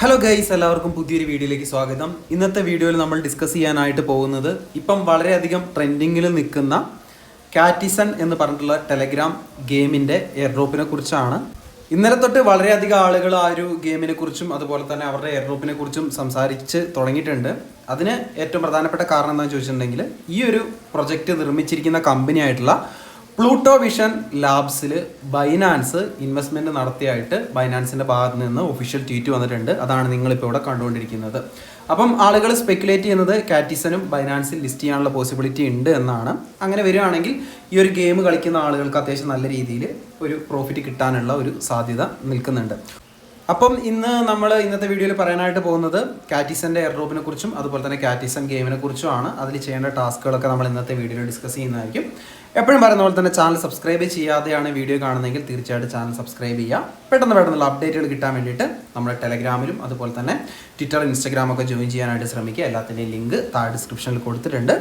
Hello guys, എല്ലാവർക്കും പുതിയൊരു വീഡിയോയിലേക്ക് സ്വാഗതം. ഇന്നത്തെ വീഡിയോയിൽ നമ്മൾ ഡിസ്കസ് ചെയ്യാനായിട്ട് പോകുന്നത് ഇപ്പം വളരെയധികം ട്രെൻഡിങ്ങിൽ നിൽക്കുന്ന കാറ്റിസൺ എന്ന് പറഞ്ഞിട്ടുള്ള ടെലഗ്രാം ഗെയിമിൻ്റെ എയർ ഡ്രോപ്പിനെ കുറിച്ചാണ്. ഇന്നലെ തൊട്ട് വളരെയധികം ആളുകൾ ആ ഒരു ഗെയിമിനെ കുറിച്ചും അതുപോലെ തന്നെ അവരുടെ എയർ ഡ്രോപ്പിനെ കുറിച്ചും സംസാരിച്ച് തുടങ്ങിയിട്ടുണ്ട്. അതിന് ഏറ്റവും പ്രധാനപ്പെട്ട കാരണം എന്താണെന്ന് ചോദിച്ചിട്ടുണ്ടെങ്കിൽ ഈ ഒരു പ്രൊജക്റ്റ് നിർമ്മിച്ചിരിക്കുന്ന കമ്പനി ആയിട്ടുള്ള പ്ലൂട്ടോ വിഷൻ ലാബ്സിൽ ബൈനാൻസ് ഇൻവെസ്റ്റ്മെൻറ്റ് നടത്തിയായിട്ട് ബൈനാൻസിൻ്റെ ഭാഗത്ത് നിന്ന് ഒഫീഷ്യൽ ട്വീറ്റ് വന്നിട്ടുണ്ട്. അതാണ് നിങ്ങളിപ്പോൾ ഇവിടെ കണ്ടുകൊണ്ടിരിക്കുന്നത്. അപ്പം ആളുകൾ സ്പെക്കുലേറ്റ് ചെയ്യുന്നത് കാറ്റിസനും ബൈനാൻസിൽ ലിസ്റ്റ് ചെയ്യാനുള്ള പോസിബിലിറ്റി ഉണ്ട് എന്നാണ്. അങ്ങനെ വരികയാണെങ്കിൽ ഈ ഒരു ഗെയിം കളിക്കുന്ന ആളുകൾക്ക് അത്യാവശ്യം നല്ല രീതിയിൽ ഒരു പ്രോഫിറ്റ് കിട്ടാനുള്ള ഒരു സാധ്യത നിൽക്കുന്നുണ്ട്. അപ്പം ഇന്നത്തെ വീഡിയോയിൽ പറയാനായിട്ട് പോകുന്നത് കാറ്റിസൻ്റെ എയർ ഡ്രോപ്പിനെ കുറിച്ചും അതുപോലെ തന്നെ കാറ്റിസൺ ഗെയിമിനെ കുറിച്ചുമാണ്. അതിൽ ചെയ്യേണ്ട ടാസ്കുകളൊക്കെ നമ്മൾ ഇന്നത്തെ വീഡിയോയിൽ ഡിസ്കസ് ചെയ്യുന്നതായിരിക്കും. എപ്പോഴും പറയുന്ന പോലെ തന്നെ ചാനൽ സബ്സ്ക്രൈബ് ചെയ്യാതെയാണ് വീഡിയോ കാണുന്നതെങ്കിൽ തീർച്ചയായിട്ടും ചാനൽ സബ്സ്ക്രൈബ് ചെയ്യുക. പെട്ടെന്നുള്ള അപ്ഡേറ്റുകൾ കിട്ടാൻ വേണ്ടിയിട്ട് നമ്മുടെ ടെലഗ്രാമിലും അതുപോലെ തന്നെ ട്വിറ്റർ, ഇൻസ്റ്റാഗ്രാമൊക്കെ ജോയിൻ ചെയ്യാനായിട്ട് ശ്രമിക്കുക. എല്ലാത്തിൻ്റെയും ലിങ്ക് താഴെ ഡിസ്ക്രിപ്ഷനിൽ കൊടുത്തിട്ടുണ്ട്.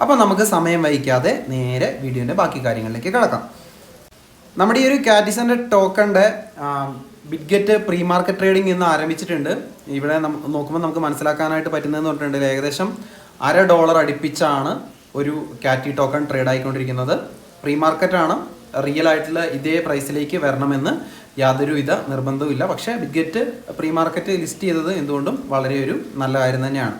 അപ്പോൾ നമുക്ക് സമയം വൈകാതെ നേരെ വീഡിയോൻ്റെ ബാക്കി കാര്യങ്ങളിലേക്ക് കിടക്കാം. നമ്മുടെ ഈ ഒരു കാറ്റിസൻ്റെ ടോക്കണിൻ്റെ ബിറ്റ്ഗെറ്റ് പ്രീ മാർക്കറ്റ് ട്രേഡിംഗ് ഇന്ന് ആരംഭിച്ചിട്ടുണ്ട്. ഇവിടെ നോക്കുമ്പോൾ നമുക്ക് മനസ്സിലാക്കാനായിട്ട് പറ്റുന്നതെന്ന് പറഞ്ഞിട്ടുണ്ടെങ്കിൽ ഏകദേശം $1 അടുപ്പിച്ചാണ് ഒരു കാറ്റി ടോക്കൺ ട്രേഡ് ആയിക്കൊണ്ടിരിക്കുന്നത്. പ്രീ മാർക്കറ്റാണ്. റിയൽ ആയിട്ടുള്ള ഇതേ പ്രൈസിലേക്ക് വരണമെന്ന് യാതൊരുവിധ നിർബന്ധവുമില്ല. പക്ഷേ ബിറ്റ്ഗെറ്റ് പ്രീ മാർക്കറ്റ് ലിസ്റ്റ് ചെയ്തത് എന്തുകൊണ്ടും വളരെ ഒരു നല്ല കാര്യം തന്നെയാണ്.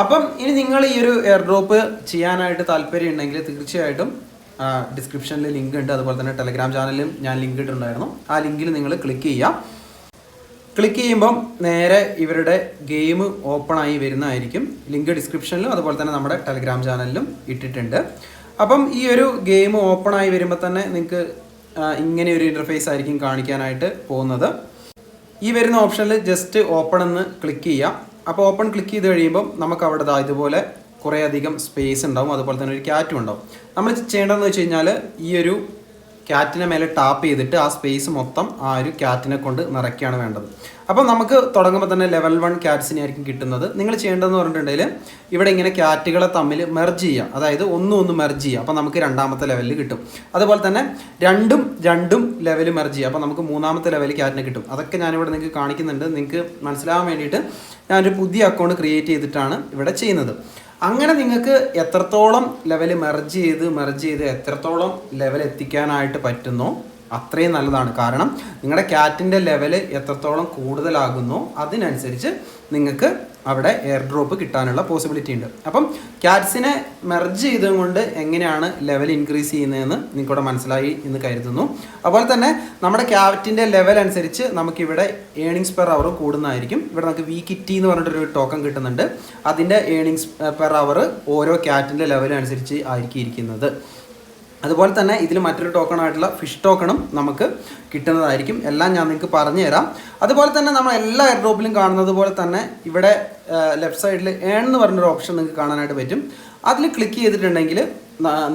അപ്പം ഇനി നിങ്ങൾ ഈ ഒരു എയർ ഡ്രോപ്പ് ചെയ്യാനായിട്ട് താല്പര്യം ഉണ്ടെങ്കിൽ തീർച്ചയായിട്ടും ഡിസ്ക്രിപ്ഷനിൽ ലിങ്ക് ഉണ്ട്. അതുപോലെ തന്നെ ടെലഗ്രാം ചാനലിലും ഞാൻ ലിങ്ക് ഇട്ടിട്ടുണ്ടായിരുന്നു. ആ ലിങ്കിൽ നിങ്ങൾ ക്ലിക്ക് ചെയ്യാം. ക്ലിക്ക് ചെയ്യുമ്പം നേരെ ഇവരുടെ ഗെയിം ഓപ്പൺ ആയി വരുന്നതായിരിക്കും. ലിങ്ക് ഡിസ്ക്രിപ്ഷനിലും അതുപോലെ തന്നെ നമ്മുടെ ടെലഗ്രാം ചാനലിലും ഇട്ടിട്ടുണ്ട്. അപ്പം ഈ ഒരു ഗെയിം ഓപ്പൺ ആയി വരുമ്പോൾ തന്നെ നിങ്ങൾക്ക് ഇങ്ങനെ ഒരു ഇൻ്റർഫേസ് ആയിരിക്കും കാണിക്കാനായിട്ട് പോകുന്നത്. ഈ വരുന്ന ഓപ്ഷനിൽ ജസ്റ്റ് ഓപ്പൺ എന്ന് ക്ലിക്ക് ചെയ്യാം. അപ്പോൾ ഓപ്പൺ ക്ലിക്ക് ചെയ്ത് കഴിയുമ്പം നമുക്ക് അവിടെ ഇതുപോലെ കുറേ അധികം സ്പേസ് ഉണ്ടാവും. അതുപോലെ തന്നെ ഒരു ക്യാറ്റും ഉണ്ടാവും. നമ്മൾ ചെയ്യേണ്ടതെന്ന് വെച്ച് കഴിഞ്ഞാൽ ഈ ഒരു ക്യാറ്റിനെ മേലെ ടാപ്പ് ചെയ്തിട്ട് ആ സ്പേസ് മൊത്തം ആ ഒരു ക്യാറ്റിനെ കൊണ്ട് നിറയ്ക്കുകയാണ് വേണ്ടത്. അപ്പം നമുക്ക് തുടങ്ങുമ്പോൾ തന്നെ ലെവൽ 1 ക്യാറ്റ്സിനെ ആയിരിക്കും കിട്ടുന്നത്. നിങ്ങൾ ചെയ്യേണ്ടതെന്ന് പറഞ്ഞിട്ടുണ്ടെങ്കിൽ ഇവിടെ ഇങ്ങനെ ക്യാറ്റുകളെ തമ്മിൽ മെർജ് ചെയ്യുക, അതായത് ഒന്ന് മെർജ് ചെയ്യുക. അപ്പോൾ നമുക്ക് രണ്ടാമത്തെ ലെവലിൽ കിട്ടും. അതുപോലെ തന്നെ രണ്ടും ലെവൽ മെർജ് ചെയ്യുക. അപ്പോൾ നമുക്ക് മൂന്നാമത്തെ ലെവലിൽ ക്യാറ്റിനെ കിട്ടും. അതൊക്കെ ഞാനിവിടെ നിങ്ങൾക്ക് കാണിക്കുന്നുണ്ട്. നിങ്ങൾക്ക് മനസ്സിലാവാൻ വേണ്ടിയിട്ട് ഞാനൊരു പുതിയ അക്കൗണ്ട് ക്രിയേറ്റ് ചെയ്തിട്ടാണ് ഇവിടെ ചെയ്യുന്നത്. അങ്ങനെ നിങ്ങൾക്ക് എത്രത്തോളം ലെവൽ മെർജ് ചെയ്ത് എത്രത്തോളം ലെവൽ എത്തിക്കാനായിട്ട് പറ്റുന്നോ അത്രയും നല്ലതാണ്. കാരണം നിങ്ങളുടെ ക്യാറ്റിൻ്റെ ലെവൽ എത്രത്തോളം കൂടുതലാകുന്നോ അതിനനുസരിച്ച് നിങ്ങൾക്ക് അവിടെ എയർ ഡ്രോപ്പ് കിട്ടാനുള്ള പോസിബിലിറ്റി ഉണ്ട്. അപ്പം ക്യാറ്റ്സിനെ മെർജ് ചെയ്തുകൊണ്ട് എങ്ങനെയാണ് ലെവൽ ഇൻക്രീസ് ചെയ്യുന്നതെന്ന് നിങ്ങൾക്കിവിടെ മനസ്സിലായി എന്ന് കരുതുന്നു. അതുപോലെ തന്നെ നമ്മുടെ ക്യാറ്റിൻ്റെ ലെവൽ അനുസരിച്ച് നമുക്കിവിടെ ഏണിങ്സ് പെർ അവർ കൂടുന്നതായിരിക്കും. ഇവിടെ നമുക്ക് വീക്കിറ്റി എന്ന് പറഞ്ഞിട്ടൊരു ടോക്കൺ കിട്ടുന്നുണ്ട്. അതിൻ്റെ ഏണിങ്സ് പെർ അവർ ഓരോ ക്യാറ്റിൻ്റെ ലെവൽ അനുസരിച്ച് ആയിരിക്കും ഇരിക്കുന്നത്. അതുപോലെ തന്നെ ഇതിൽ മറ്റൊരു ടോക്കണായിട്ടുള്ള ഫിഷ് ടോക്കണും നമുക്ക് കിട്ടുന്നതായിരിക്കും. എല്ലാം ഞാൻ നിങ്ങൾക്ക് പറഞ്ഞു തരാം. അതുപോലെ തന്നെ നമ്മൾ എല്ലാ എയർ ഡ്രോപ്പിലും കാണുന്നത് പോലെ തന്നെ ഇവിടെ ലെഫ്റ്റ് സൈഡിൽ ഏൺ എന്ന് പറഞ്ഞൊരു ഓപ്ഷൻ നിങ്ങൾക്ക് കാണാനായിട്ട് പറ്റും. അതിൽ ക്ലിക്ക് ചെയ്തിട്ടുണ്ടെങ്കിൽ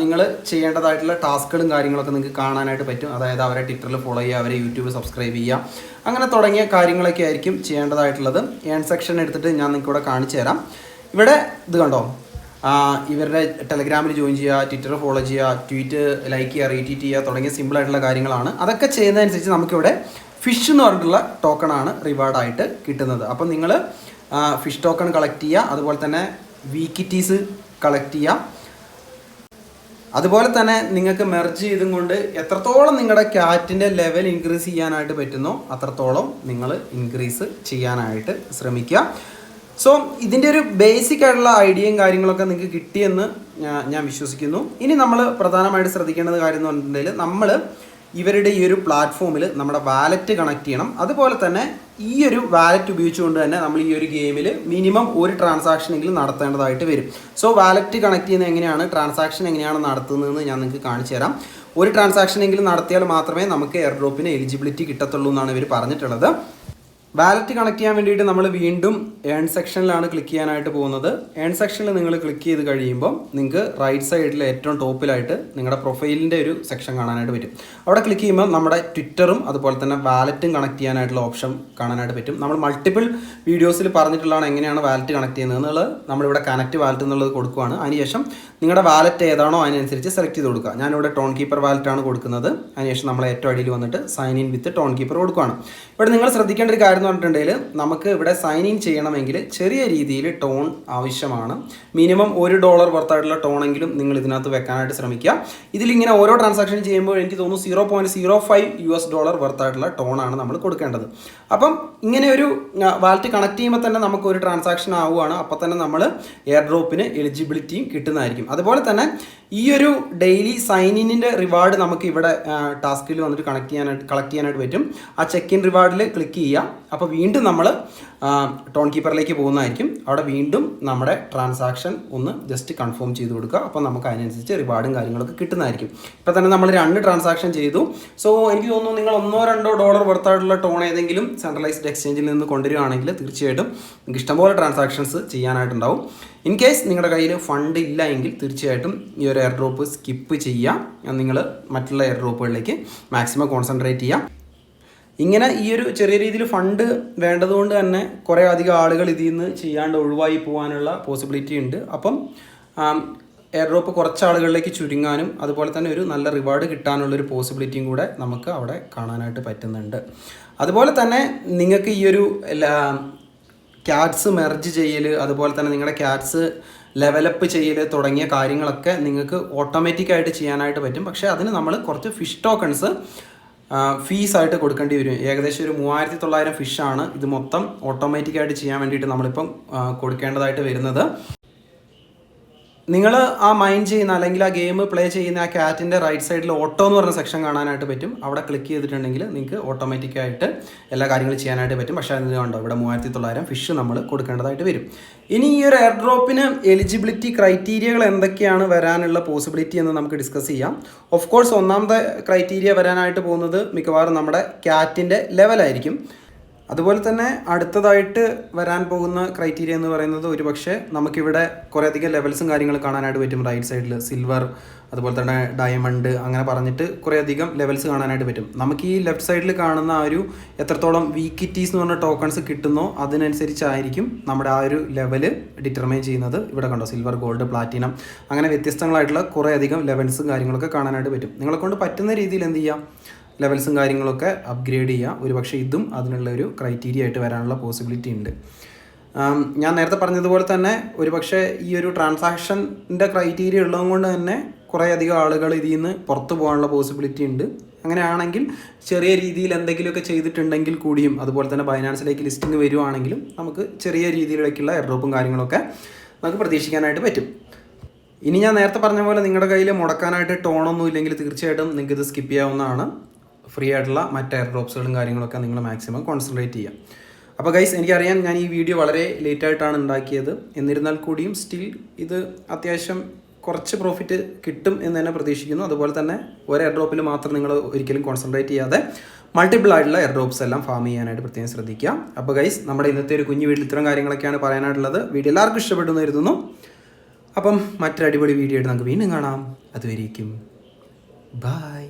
നിങ്ങൾ ചെയ്യേണ്ടതായിട്ടുള്ള ടാസ്കുകളും കാര്യങ്ങളൊക്കെ നിങ്ങൾക്ക് കാണാനായിട്ട് പറ്റും. അതായത് അവരെ ട്വിറ്ററിൽ ഫോളോ ചെയ്യുക, അവരെ യൂട്യൂബ് സബ്സ്ക്രൈബ് ചെയ്യുക, അങ്ങനെ തുടങ്ങിയ കാര്യങ്ങളൊക്കെ ആയിരിക്കും ചെയ്യേണ്ടതായിട്ടുള്ളത്. ഏൺ സെക്ഷൻ എടുത്തിട്ട് ഞാൻ നിങ്ങൾക്ക് ഇവിടെ കാണിച്ചു തരാം. ഇവിടെ ഇത് കണ്ടോ, ഇവരുടെ ടെലഗ്രാമിൽ ജോയിൻ ചെയ്യുക, ട്വിറ്റർ ഫോളോ ചെയ്യുക, ട്വീറ്റ് ലൈക്ക് ചെയ്യുക, റീട്വീറ്റ് ചെയ്യുക തുടങ്ങിയ സിമ്പിളായിട്ടുള്ള കാര്യങ്ങളാണ്. അതൊക്കെ ചെയ്യുന്നതനുസരിച്ച് നമുക്കിവിടെ ഫിഷ് എന്ന് പറഞ്ഞിട്ടുള്ള ടോക്കണാണ് റിവാർഡായിട്ട് കിട്ടുന്നത്. അപ്പം നിങ്ങൾ ഫിഷ് ടോക്കൺ കളക്ട് ചെയ്യുക, അതുപോലെ തന്നെ വീക്കിറ്റീസ് കളക്ട് ചെയ്യുക. അതുപോലെ തന്നെ നിങ്ങൾക്ക് മെർജ് ചെയ്തും കൊണ്ട് എത്രത്തോളം നിങ്ങളുടെ ക്യാറ്റിൻ്റെ ലെവൽ ഇൻക്രീസ് ചെയ്യാനായിട്ട് പറ്റുന്നോ അത്രത്തോളം നിങ്ങൾ ഇൻക്രീസ് ചെയ്യാനായിട്ട് ശ്രമിക്കുക. സോ ഇതിൻ്റെ ഒരു ബേസിക് ആയിട്ടുള്ള ഐഡിയയും കാര്യങ്ങളൊക്കെ നിങ്ങൾക്ക് കിട്ടിയെന്ന് ഞാൻ വിശ്വസിക്കുന്നു. ഇനി നമ്മൾ പ്രധാനമായിട്ട് ശ്രദ്ധിക്കേണ്ടത് കാര്യം എന്ന് പറഞ്ഞിട്ടുണ്ടെങ്കിൽ നമ്മൾ ഇവരുടെ ഈ ഒരു പ്ലാറ്റ്ഫോമിൽ നമ്മുടെ വാലറ്റ് കണക്ട് ചെയ്യണം. അതുപോലെ തന്നെ ഈ ഒരു വാലറ്റ് ഉപയോഗിച്ചുകൊണ്ട് തന്നെ നമ്മൾ ഈ ഒരു ഗെയിമിൽ മിനിമം ഒരു ട്രാൻസാക്ഷനെങ്കിലും നടത്തേണ്ടതായിട്ട് വരും. സോ വാലറ്റ് കണക്ട് ചെയ്യുന്നത് എങ്ങനെയാണ്, ട്രാൻസാക്ഷൻ എങ്ങനെയാണ് നടത്തുന്നതെന്ന് ഞാൻ നിങ്ങൾക്ക് കാണിച്ചു തരാം. ഒരു ട്രാൻസാക്ഷനെങ്കിലും നടത്തിയാൽ മാത്രമേ നമുക്ക് എയർ ഡ്രോപ്പിന് എലിജിബിലിറ്റി കിട്ടത്തുള്ളൂ എന്നാണ് ഇവർ പറഞ്ഞിട്ടുള്ളത്. വാലറ്റ് കണക്ട് ചെയ്യാൻ വേണ്ടിയിട്ട് നമ്മൾ വീണ്ടും ഏൺ സെക്ഷനിലാണ് ക്ലിക്ക് ചെയ്യാനായിട്ട് പോകുന്നത്. ഏൺ സെക്ഷനിൽ നിങ്ങൾ ക്ലിക്ക് ചെയ്ത് കഴിയുമ്പോൾ നിങ്ങൾക്ക് റൈറ്റ് സൈഡിൽ ഏറ്റവും ടോപ്പിലായിട്ട് നിങ്ങളുടെ പ്രൊഫൈലിൻ്റെ ഒരു സെക്ഷൻ കാണാനായിട്ട് പറ്റും. അവിടെ ക്ലിക്ക് ചെയ്യുമ്പോൾ നമ്മുടെ ട്വിറ്ററും അതുപോലെ തന്നെ വാലറ്റും കണക്ട് ചെയ്യാനായിട്ടുള്ള ഓപ്ഷൻ കാണാനായിട്ട് പറ്റും. നമ്മൾ മൾട്ടിപ്പിൾ വീഡിയോസിൽ പറഞ്ഞിട്ടുള്ളതാണ് എങ്ങനെയാണ് വാലറ്റ് കണക്ട് ചെയ്യുന്നത് എന്നുള്ളത്. നമ്മളിവിടെ കണക്ട് വാലറ്റ് എന്നുള്ളത് കൊടുക്കുകയാണ്. അതിനുശേഷം നിങ്ങളുടെ വാലറ്റ് ഏതാണോ അതിനനുസരിച്ച് സെലക്ട് ചെയ്ത് കൊടുക്കുക. ഞാനിവിടെ ടോൺ കീപ്പർ വാലറ്റാണ് കൊടുക്കുന്നത്. അതിനുശേഷം നമ്മൾ ഏറ്റവും അടിയിൽ വന്നിട്ട് sign in with Tonkeeper കൊടുക്കുകയാണ്. ഇവിടെ നിങ്ങൾ ശ്രദ്ധിക്കേണ്ട ഒരു കാര്യം എന്ന് പറഞ്ഞിട്ടുണ്ടെങ്കിൽ നമുക്ക് ഇവിടെ സൈൻ ഇൻ ചെയ്യണമെങ്കിൽ ചെറിയ രീതിയിൽ ടോൺ ആവശ്യമാണ്. മിനിമം $1 വർത്തായിട്ടുള്ള ടോണെങ്കിലും നിങ്ങൾ ഇതിനകത്ത് വെക്കാനായിട്ട് ശ്രമിക്കുക. ഇതിലിങ്ങനെ ഓരോ ട്രാൻസാക്ഷൻ ചെയ്യുമ്പോൾ എനിക്ക് തോന്നുന്നു $0.05 വർത്തായിട്ടുള്ള ടോണാണ് നമ്മൾ കൊടുക്കേണ്ടത്. അപ്പം ഇങ്ങനെ ഒരു വാലറ്റ് കണക്ട് ചെയ്യുമ്പോൾ തന്നെ നമുക്ക് ഒരു ട്രാൻസാക്ഷൻ ആവുകയാണ്. അപ്പോൾ തന്നെ നമ്മൾ എയർ ഡ്രോപ്പിന് എലിജിബിലിറ്റിയും കിട്ടുന്നതായിരിക്കും. അതുപോലെ തന്നെ ഈ ഒരു ഡെയിലി സൈൻ ഇന്നിൻ്റെ റിവാർഡ് നമുക്ക് ഇവിടെ ടാസ്കിൽ വന്നിട്ട് കളക്ട് ചെയ്യാനായിട്ട് പറ്റും. ആ ചെക്ക് ഇൻ റിവാർഡിൽ ക്ലിക്ക് ചെയ്യുക. അപ്പോൾ വീണ്ടും നമ്മൾ ടോൺ കീപ്പറിലേക്ക് പോകുന്നതായിരിക്കും. അവിടെ വീണ്ടും നമ്മുടെ ട്രാൻസാക്ഷൻ ഒന്ന് ജസ്റ്റ് കൺഫേം ചെയ്ത് കൊടുക്കുക. അപ്പോൾ നമുക്ക് അതിനനുസരിച്ച് റിവാർഡും കാര്യങ്ങളൊക്കെ കിട്ടുന്നതായിരിക്കും. ഇപ്പോൾ തന്നെ നമ്മൾ 2 ട്രാൻസാക്ഷൻ ചെയ്തു. സോ എനിക്ക് തോന്നുന്നു നിങ്ങൾ $1-2 വർത്തായിട്ടുള്ള ടോൺ ഏതെങ്കിലും സെൻട്രലൈസ്ഡ് എക്സ്ചേഞ്ചിൽ നിന്ന് കൊണ്ടുവരികയാണെങ്കിൽ തീർച്ചയായിട്ടും നിങ്ങൾക്ക് ഇഷ്ടംപോലെ ട്രാൻസാക്ഷൻസ് ചെയ്യാനായിട്ടുണ്ടാവും. ഇൻ കേസ് നിങ്ങളുടെ കയ്യിൽ ഫണ്ട് ഇല്ല എങ്കിൽ തീർച്ചയായിട്ടും ഈ ഒരു എയർ ഡ്രോപ്പ് സ്കിപ്പ് ചെയ്യുക. നിങ്ങൾ മറ്റുള്ള എയർ ഡ്രോപ്പുകളിലേക്ക് മാക്സിമം കോൺസെൻട്രേറ്റ് ചെയ്യുക. ഇങ്ങനെ ഈ ഒരു ചെറിയ രീതിയിൽ ഫണ്ട് വേണ്ടതുകൊണ്ട് തന്നെ കുറേ അധികം ആളുകൾ ഇതിൽ നിന്ന് ചെയ്യാണ്ട് ഒഴിവായി പോകാനുള്ള പോസിബിലിറ്റി ഉണ്ട്. അപ്പം എയർ ഡ്രോപ്പ് കുറച്ച് ആളുകളിലേക്ക് ചുരുങ്ങാനും അതുപോലെ തന്നെ ഒരു നല്ല റിവാർഡ് കിട്ടാനുള്ളൊരു പോസിബിലിറ്റിയും കൂടെ നമുക്ക് അവിടെ കാണാനായിട്ട് പറ്റുന്നുണ്ട്. അതുപോലെ തന്നെ നിങ്ങൾക്ക് ഈ ഒരു ക്യാറ്റ്സ് മെർജ് ചെയ്യൽ, അതുപോലെ തന്നെ നിങ്ങളുടെ ക്യാറ്റ്സ് ലെവലപ്പ് ചെയ്യൽ തുടങ്ങിയ കാര്യങ്ങളൊക്കെ നിങ്ങൾക്ക് ഓട്ടോമാറ്റിക്കായിട്ട് ചെയ്യാനായിട്ട് പറ്റും. പക്ഷേ അതിന് നമ്മൾ കുറച്ച് ഫിഷ് ടോക്കൺസ് ഫീസായിട്ട് കൊടുക്കേണ്ടി വരും. ഏകദേശം ഒരു 3900 ഫിഷാണ് ഇത് മൊത്തം ഓട്ടോമാറ്റിക്കായിട്ട് ചെയ്യാൻ വേണ്ടിയിട്ട് നമ്മളിപ്പം കൊടുക്കേണ്ടതായിട്ട് വരുന്നത്. നിങ്ങൾ ആ മൈൻഡ് ചെയ്യുന്ന അല്ലെങ്കിൽ ആ ഗെയിം പ്ലേ ചെയ്യുന്ന ആ ക്യാറ്റിൻ്റെ റൈറ്റ് സൈഡിൽ ഓട്ടോ എന്ന് പറഞ്ഞ സെക്ഷൻ കാണാനായിട്ട് പറ്റും. അവിടെ ക്ലിക്ക് ചെയ്തിട്ടുണ്ടെങ്കിൽ നിങ്ങൾക്ക് ഓട്ടോമാറ്റിക്കായിട്ട് എല്ലാ കാര്യങ്ങളും ചെയ്യാനായിട്ട് പറ്റും. പക്ഷേ അതിന് കണ്ടോ ഇവിടെ 3900 ഫിഷ് നമ്മൾ കൊടുക്കേണ്ടതായിട്ട് വരും. ഇനി ഈ ഒരു എയർ ഡ്രോപ്പിന് എലിജിബിലിറ്റി ക്രൈറ്റീരിയകൾ എന്തൊക്കെയാണ് വരാനുള്ള പോസിബിലിറ്റി എന്ന് നമുക്ക് ഡിസ്കസ് ചെയ്യാം. ഓഫ് കോഴ്സ് ഒന്നാമത്തെ ക്രൈറ്റീരിയ വരാനായിട്ട് പോകുന്നത് മിക്കവാറും നമ്മുടെ ക്യാറ്റിൻ്റെ ലെവലായിരിക്കും. അതുപോലെ തന്നെ അടുത്തതായിട്ട് വരാൻ പോകുന്ന ക്രൈറ്റീരിയ എന്ന് പറയുന്നത് ഒരുപക്ഷെ നമുക്കിവിടെ കുറേയധികം ലെവൽസും കാര്യങ്ങളും കാണാനായിട്ട് പറ്റും. റൈറ്റ് സൈഡിൽ സിൽവർ, അതുപോലെ തന്നെ ഡയമണ്ട്, അങ്ങനെ പറഞ്ഞിട്ട് കുറേയധികം ലെവൽസ് കാണാനായിട്ട് പറ്റും. നമുക്ക് ഈ ലെഫ്റ്റ് സൈഡിൽ കാണുന്ന ആ ഒരു എത്രത്തോളം വീക്കിറ്റീസ് എന്ന് പറഞ്ഞ ടോക്കൺസ് കിട്ടുന്നോ അതിനനുസരിച്ചായിരിക്കും നമ്മുടെ ആ ഒരു ലെവല് ഡിറ്റർമൈൻ ചെയ്യുന്നത്. ഇവിടെ കണ്ടോ സിൽവർ, ഗോൾഡ്, പ്ലാറ്റിനം, അങ്ങനെ വ്യത്യസ്തങ്ങളായിട്ടുള്ള കുറേയധികം ലെവൽസും കാര്യങ്ങളൊക്കെ കാണാനായിട്ട് പറ്റും. നിങ്ങളെ കൊണ്ട് പറ്റുന്ന രീതിയിൽ എന്ത് ചെയ്യാം, ലെവൽസും കാര്യങ്ങളൊക്കെ അപ്ഗ്രേഡ് ചെയ്യുക. ഒരുപക്ഷെ ഇതും അതിനുള്ള ഒരു ക്രൈറ്റീരിയ ആയിട്ട് വരാനുള്ള പോസിബിലിറ്റി ഉണ്ട്. ഞാൻ നേരത്തെ പറഞ്ഞതുപോലെ തന്നെ ഒരുപക്ഷെ ഈ ഒരു ട്രാൻസാക്ഷൻ്റെ ക്രൈറ്റീരിയ ഉള്ളതുകൊണ്ട് തന്നെ കുറേയധികം ആളുകൾ ഇതിൽ നിന്ന് പുറത്തു പോകാനുള്ള പോസിബിലിറ്റി ഉണ്ട്. അങ്ങനെയാണെങ്കിൽ ചെറിയ രീതിയിൽ എന്തെങ്കിലുമൊക്കെ ചെയ്തിട്ടുണ്ടെങ്കിൽ കൂടിയും, അതുപോലെ തന്നെ ബൈനാൻസിലേക്ക് ലിസ്റ്റിംഗ് വരുവാണെങ്കിലും നമുക്ക് ചെറിയ രീതിയിലേക്കുള്ള എയർ ഡ്രോപ്പും കാര്യങ്ങളൊക്കെ നമുക്ക് പ്രതീക്ഷിക്കാനായിട്ട് പറ്റും. ഇനി ഞാൻ നേരത്തെ പറഞ്ഞ പോലെ നിങ്ങളുടെ കയ്യിൽ മുടക്കാനായിട്ട് ടോണൊന്നും ഇല്ലെങ്കിൽ തീർച്ചയായിട്ടും നിങ്ങൾക്ക് ഇത് സ്കിപ്പ് ചെയ്യാവുന്നതാണ്. ഫ്രീ ആയിട്ടുള്ള മറ്റ് എയർ ഡ്രോപ്സുകളും കാര്യങ്ങളൊക്കെ നിങ്ങൾ മാക്സിമം കോൺസെൻട്രേറ്റ് ചെയ്യാം. അപ്പോൾ ഗൈസ്, എനിക്കറിയാം ഞാൻ ഈ വീഡിയോ വളരെ ലേറ്റായിട്ടാണ് ഉണ്ടാക്കിയത്. എന്നിരുന്നാൽ കൂടിയും സ്റ്റിൽ ഇത് അത്യാവശ്യം കുറച്ച് പ്രോഫിറ്റ് കിട്ടും എന്ന് തന്നെ പ്രതീക്ഷിക്കുന്നു. അതുപോലെ തന്നെ ഒരു എയർ ഡ്രോപ്പിൽ മാത്രം നിങ്ങൾ ഒരിക്കലും കോൺസെൻട്രേറ്റ് ചെയ്യാതെ മൾട്ടിപ്പിൾ ആയിട്ടുള്ള എയർ ഡ്രോപ്സ് എല്ലാം ഫാം ചെയ്യാനായിട്ട് പ്രത്യേകം ശ്രദ്ധിക്കുക. അപ്പോൾ ഗൈസ്, നമ്മുടെ ഇന്നത്തെ ഒരു കുഞ്ഞു വീട്ടിൽ ഇത്തരം കാര്യങ്ങളൊക്കെയാണ് പറയാനായിട്ടുള്ളത്. വീഡിയോ എല്ലാവർക്കും ഇഷ്ടപ്പെടുന്നു കരുതുന്നു. അപ്പം മറ്റൊരു അടിപൊളി വീഡിയോ ആയിട്ട് നമുക്ക് വീണ്ടും കാണാം. അതുവരേക്കും ബൈ.